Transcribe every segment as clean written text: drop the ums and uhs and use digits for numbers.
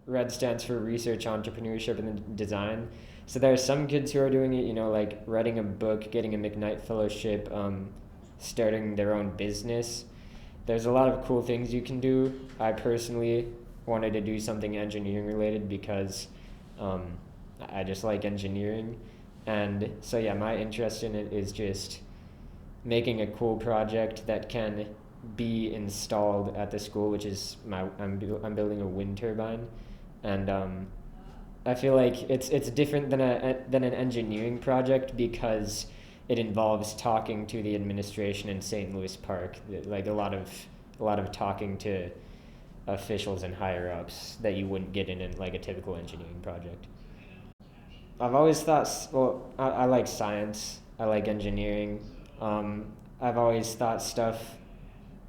RED stands for Research, Entrepreneurship, and Design. So there are some kids who are doing it, like writing a book, getting a McKnight Fellowship, starting their own business. There's a lot of cool things you can do. I personally wanted to do something engineering related because um, I just like engineering. And so, yeah, my interest in it is just making a cool project that can be installed at the school, which is I'm building a wind turbine, and I feel like it's different than an engineering project because it involves talking to the administration in St. Louis Park, like a lot of talking to officials and higher ups that you wouldn't get in like a typical engineering project. I've always thought, well, I like science, I like engineering. Um, I've always thought stuff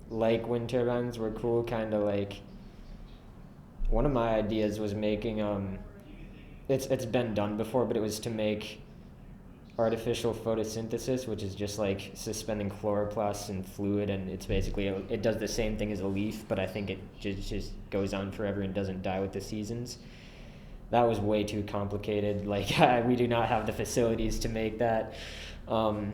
like wind turbines were cool, kind of like one of my ideas was making it's been done before, but it was to make artificial photosynthesis, which is just like suspending chloroplasts in fluid, and it's basically it does the same thing as a leaf, but I think it just goes on forever and doesn't die with the seasons. That was way too complicated. Like we do not have the facilities to make that. Um,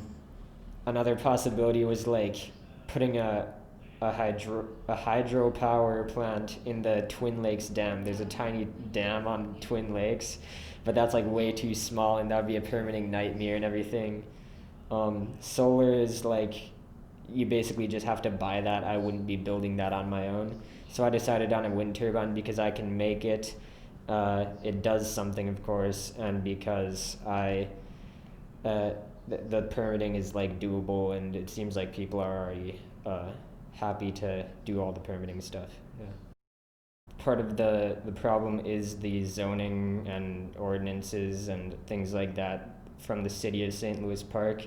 Another possibility was like putting a hydropower plant in the Twin Lakes Dam. There's a tiny dam on Twin Lakes, but that's like way too small, and that would be a permitting nightmare and everything. Solar is like you basically just have to buy that. I wouldn't be building that on my own. So I decided on a wind turbine because I can make it. It does something, of course, and because uh, the permitting is like doable, and it seems like people are already happy to do all the permitting stuff. Yeah. Part of the problem is the zoning and ordinances and things like that from the city of St. Louis Park.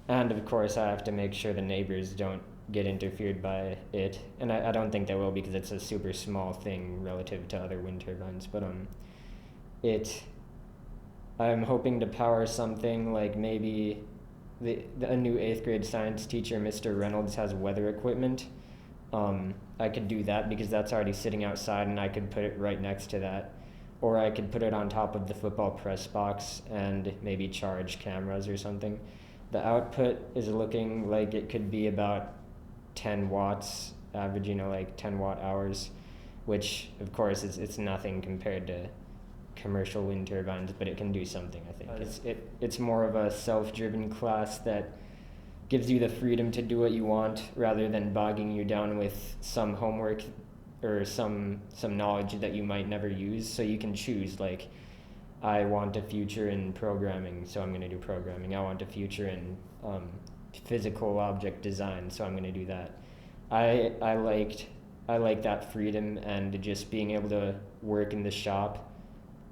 And of course, I have to make sure the neighbors don't get interfered by it. And I don't think they will because it's a super small thing relative to other wind turbines. But it I'm hoping to power something like maybe a new eighth grade science teacher, Mr. Reynolds, has weather equipment. I could do that because that's already sitting outside, and I could put it right next to that. Or I could put it on top of the football press box and maybe charge cameras or something. The output is looking like it could be about 10 watts, average, like 10 watt hours, which of course it's nothing compared to commercial wind turbines, but it can do something. I think it's more of a self-driven class that gives you the freedom to do what you want rather than bogging you down with some homework or some knowledge that you might never use. So you can choose, like, I want a future in programming, so I'm going to do programming. I want a future in physical object design, so I'm going to do that. I like that freedom and just being able to work in the shop,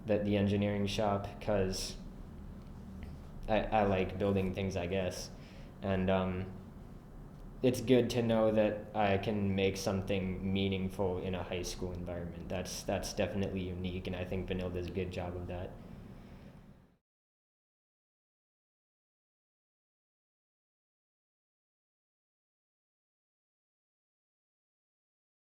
the engineering shop, because I like building things, I guess. And it's good to know that I can make something meaningful in a high school environment. That's definitely unique, and I think Benilde does a good job of that.